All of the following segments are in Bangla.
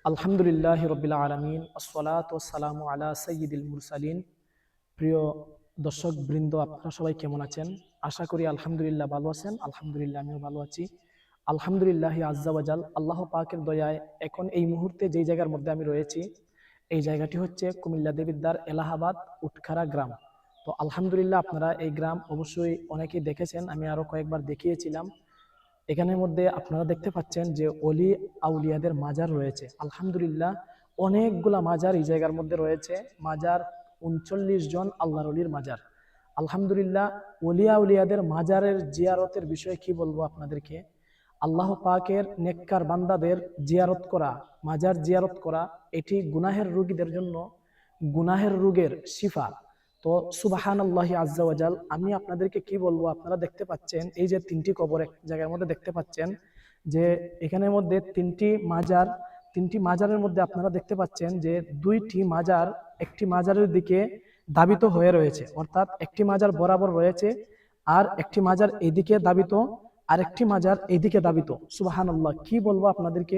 আলহামদুলিল্লাহি রাব্বিল আলামিন আসসালাতু ওয়াসসালামু আলা সাইয়্যিদিল মুরসালিন। প্রিয় দর্শক বৃন্দ, আপনারা সবাই কেমন আছেন? আশা করি আলহামদুলিল্লাহ ভালো আছেন। আলহামদুলিল্লাহ আমিও ভালো আছি। আলহামদুলিল্লাহি আজ্জা ওয়াজাল, আল্লাহ পাকের দয়ায় এখন এই মুহূর্তে যেই জায়গার মধ্যে আমি রয়েছি, এই জায়গাটি হচ্ছে কুমিল্লা দেবিদ্বার এলাহাবাদ উটখারা গ্রাম। তো আলহামদুলিল্লাহ আপনারা এই গ্রাম অবশ্যই অনেকেই দেখেছেন, আমি আরো কয়েকবার দেখিয়েছিলাম। এখানের মধ্যে আপনারা দেখতে পাচ্ছেন যে অলি আউলিয়াদের মাজার রয়েছে। আলহামদুলিল্লাহ অনেকগুলা মাজার এই জায়গার মধ্যে রয়েছে। মাজার ৩৯ জন আল্লাহর অলির মাজার। আলহামদুলিল্লাহ অলি আউলিয়াদের মাজারের জিয়ারতের বিষয়ে কি বলবো আপনাদেরকে। আল্লাহ পাকের নেককার বান্দাদের জিয়ারত করা, মাজার জিয়ারত করা, এটি গুনাহের রোগীদের জন্য গুনাহের রোগের শিফা। তো সুবহানাল্লাহি আজ্জা ওয়াজাল, আমি আপনাদেরকে কি বলবো, আপনারা দেখতে পাচ্ছেন এই যে তিনটি কবর এক জায়গার মধ্যে দেখতে পাচ্ছেন, যে এখানের মধ্যে তিনটি মাজারের মধ্যে আপনারা দেখতে পাচ্ছেন যে দুইটি মাজার একটি মাজারের দিকে দাবিত হয়ে রয়েছে, অর্থাৎ একটি মাজার বরাবর রয়েছে আর একটি মাজার এইদিকে দাবিত, আর একটি মাজার এইদিকে দাবিত। সুবহানাল্লাহ, কি বলবো আপনাদেরকে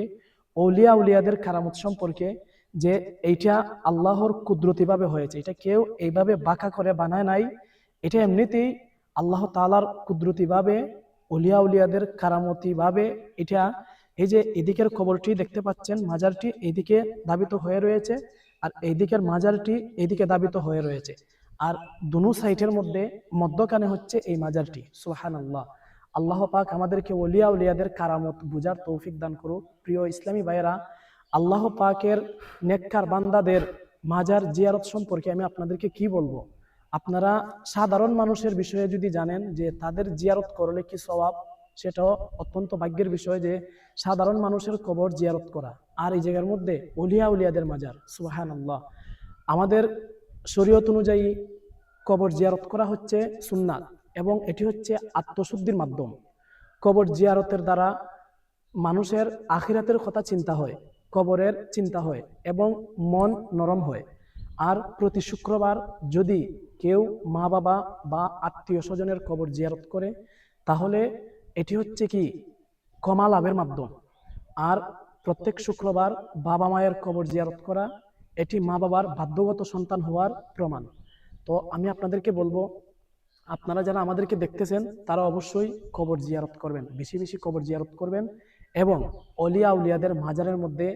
আউলিয়া উলিয়াদের কারামত সম্পর্কে, যে এইটা আল্লাহর কুদরতি ভাবে হয়েছে। এটা কেউ এইভাবে বাঁকা করে বানায় নাই, এটা এমনিতেই আল্লাহ তাআলার কুদরতি ভাবে, অলিয়া উলিয়াদের কারামতি ভাবে এটা। এই যে এদিকের কবরটি দেখতে পাচ্ছেন, মাজারটি এইদিকে দাবিত হয়ে রয়েছে আর এইদিকের মাজারটি এইদিকে দাবিত হয়ে রয়েছে, আর দুনো সাইডের মধ্যে মধ্যখানে হচ্ছে এই মাজারটি। সুবহানাল্লাহ, আল্লাহ পাক আমাদেরকে ওলিয়া উলিয়াদের কারামত বুঝার তৌফিক দান করুক। প্রিয় ইসলামী ভাইয়েরা, আল্লাহ পাকের নেককার বান্দাদের মাজার জিয়ারত সম্পর্কে আমি আপনাদেরকে কি বলবো। আপনারা সাধারণ মানুষের বিষয়ে যদি জানেন যে তাদের জিয়ারত করলে কি সওয়াব, সেটাও অত্যন্ত ভাগ্যের বিষয় যে সাধারণ মানুষের কবর জিয়ারত করা, আর এই জায়গার মধ্যে ওলিয়া উলিয়াদের মাজার। সুবহানাল্লাহ, আমাদের শরীয়ত অনুযায়ী কবর জিয়ারত করা হচ্ছে সুন্নাত, এবং এটি হচ্ছে আত্মশুদ্ধির মাধ্যম। কবর জিয়ারতের দ্বারা মানুষের আখিরাতের কথা চিন্তা হয়, কবরের চিন্তা হয় এবং মন নরম হয়। আর প্রতি শুক্রবার যদি কেউ মা বাবা বা আত্মীয় স্বজনের কবর জিয়ারত করে, তাহলে এটি হচ্ছে কি ক্ষমা লাভের মাধ্যম। আর প্রত্যেক শুক্রবার বাবা মায়ের কবর জিয়ারত করা, এটি মা বাবার বাধ্যগত সন্তান হওয়ার প্রমাণ। তো আমি আপনাদেরকে বলবো, আপনারা যারা আমাদেরকে দেখতেছেন তারা অবশ্যই কবর জিয়ারত করবেন, বেশি বেশি কবর জিয়ারত করবেন, এবং অলিয়া উলিয়াদের মাজারের মধ্যে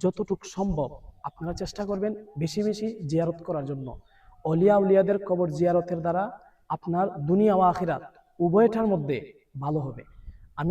যতটুকু সম্ভব আপনারা চেষ্টা করবেন বেশি বেশি জিয়ারত করার জন্য। অলিয়া উলিয়াদের কবর জিয়ারতের দ্বারা আপনার দুনিয়া ও আখিরাত উভয়টার মধ্যে ভালো হবে।